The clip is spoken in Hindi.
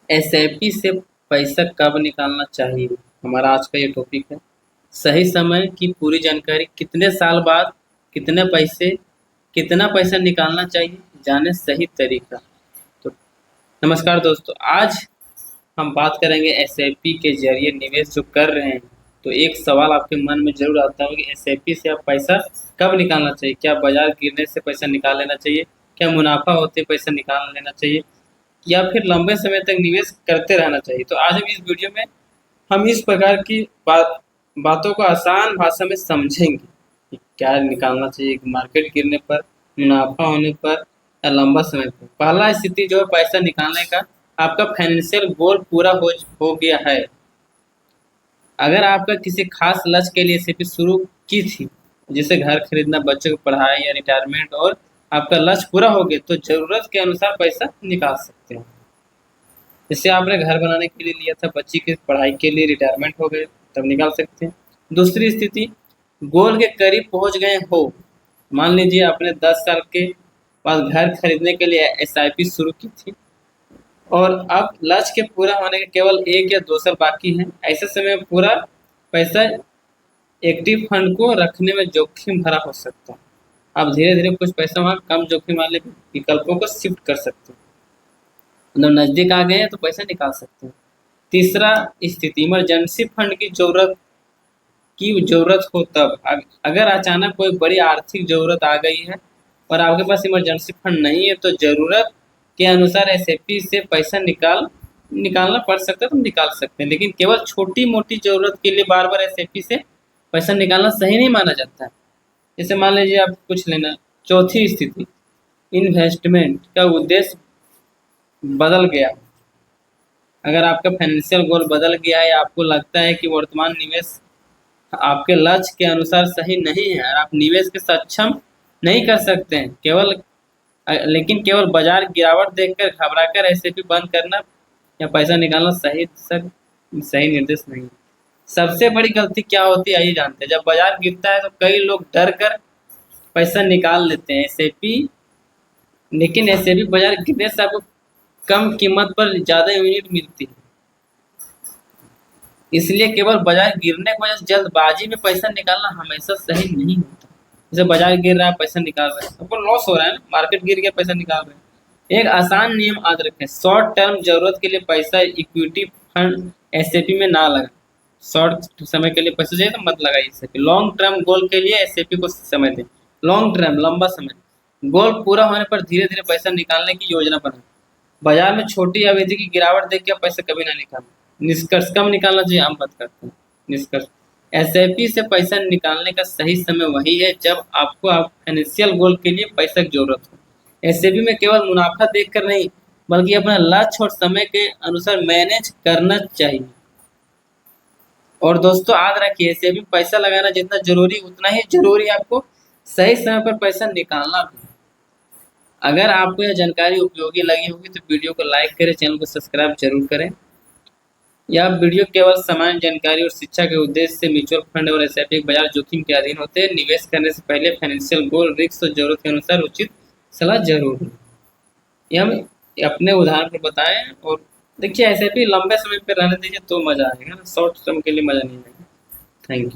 एसआईपी से पैसा कब निकालना चाहिए, हमारा आज का ये टॉपिक है। सही समय की पूरी जानकारी, कितने साल बाद कितना पैसा निकालना चाहिए, जाने सही तरीका। तो नमस्कार दोस्तों, आज हम बात करेंगे एसआईपी के जरिए निवेश जो कर रहे हैं। तो एक सवाल आपके मन में जरूर आता होगा कि एसआईपी से आप पैसा कब निकालना चाहिए। क्या बाजार गिरने से पैसा निकाल लेना चाहिए, क्या मुनाफा होते पैसा निकाल लेना चाहिए, या फिर लंबे समय तक निवेश करते रहना चाहिए। तो आज हम इस वीडियो में हम इस प्रकार की बातों को आसान भाषा में समझेंगे कि क्या निकालना चाहिए, मार्केट गिरने पर, मुनाफा होने पर, या लंबा समय पर। पहला स्थिति जो है पैसा निकालने का, आपका फाइनेंशियल गोल पूरा हो गया है। अगर आपका किसी खास लक्ष्य के लिए एसआईपी शुरू की थी, जैसे घर खरीदना, बच्चों की पढ़ाई या रिटायरमेंट, और आपका लक्ष्य पूरा हो गया, तो जरूरत के अनुसार पैसा निकाल सकते हैं। जैसे आपने घर बनाने के लिए लिया था, बच्ची की पढ़ाई के लिए, रिटायरमेंट हो गए, तब निकाल सकते हैं। दूसरी स्थिति, गोल के करीब पहुंच गए हो। मान लीजिए आपने 10 साल के बाद घर खरीदने के लिए एसआईपी शुरू की थी और अब लक्ष्य के पूरा होने के केवल 1 या 2 साल बाकी हैं। ऐसे समय पूरा पैसा एक्टिव फंड को रखने में जोखिम भरा हो सकता है। आप धीरे धीरे कुछ पैसा वहाँ कम जोखिम वाले विकल्पों को शिफ्ट कर सकते हैं। मतलब नजदीक आ गए हैं तो पैसा निकाल सकते हैं। तीसरा स्थिति, इमरजेंसी फंड की जरूरत हो तब। अगर अचानक कोई बड़ी आर्थिक जरूरत आ गई है और आपके पास इमरजेंसी फंड नहीं है, तो जरूरत के अनुसार एसआईपी से पैसा निकालना पड़ सकता है, तो निकाल सकते हैं। लेकिन केवल छोटी मोटी जरूरत के लिए बार बार एसआईपी से पैसा निकालना सही नहीं माना जाता है। जैसे मान लीजिए आप कुछ लेना। चौथी स्थिति, इन्वेस्टमेंट का उद्देश्य बदल गया। अगर आपका फाइनेंशियल गोल बदल गया है, आपको लगता है कि वर्तमान निवेश आपके लक्ष्य के अनुसार सही नहीं है और आप निवेश के सक्षम नहीं कर सकते हैं, लेकिन केवल बाजार गिरावट देखकर घबराकर एसआईपी बंद करना या पैसा निकालना सही निर्देश नहीं है। सबसे बड़ी गलती क्या होती है, आइए जानते हैं। जब बाजार गिरता है तो कई लोग डर कर पैसा निकाल लेते हैं एसआईपी, लेकिन एसआईपी बाजार गिरने से आपको कम कीमत पर ज्यादा यूनिट मिलती है। इसलिए केवल बाजार गिरने की वजह से जल्दबाजी में पैसा निकालना हमेशा सही नहीं होता। जैसे बाजार गिर रहा है, पैसा निकाल रहे हैं, आपको लॉस हो रहा है ना, मार्केट गिर गया, पैसा निकाल रहे हैं। एक आसान नियम याद रखें, शॉर्ट टर्म जरूरत के लिए पैसा इक्विटी फंड एसआईपी में ना लगा। शॉर्ट समय के लिए पैसा चाहिए तो मत लगाइए एसआईपी। लॉन्ग टर्म गोल के लिए एसआईपी को समय दें। लॉन्ग टर्म, लंबा समय, गोल पूरा होने पर धीरे धीरे पैसा निकालने की योजना बनाएं। बाजार में छोटी अवधि की गिरावट देख के पैसा कभी ना निकालें। निष्कर्ष, कम निकालना चाहिए, हम बात करते हैं। निष्कर्ष, एसआईपी से पैसा निकालने का सही समय वही है जब आपको फाइनेंशियल गोल के लिए पैसा की जरूरत हो। एसआईपी में केवल मुनाफा देखकर नहीं, बल्कि अपना लक्ष्य और समय के अनुसार मैनेज करना चाहिए। और दोस्तों याद रखिए, एसआईपी में पैसा लगाना जितना जरूरी, उतना ही जरूरी आपको सही समय पर पैसा निकालना भी। अगर आपको यह जानकारी उपयोगी लगी होगी तो वीडियो को लाइक करें, चैनल को सब्सक्राइब जरूर करें। यह वीडियो केवल सामान्य जानकारी और शिक्षा के उद्देश्य से म्यूचुअल फंड और एसआईपी बाजार जोखिम के अधीन होते हैं। निवेश करने से पहले फाइनेंशियल गोल, रिस्क और जरूरत के अनुसार उचित सलाह जरूर लें। यह हम अपने उदाहरण पर बताएं। और देखिए, एसआईपी लंबे समय पर रहने दीजिए तो मजा आएगा ना, शॉर्ट टर्म के लिए मजा नहीं आएगा। Thank you.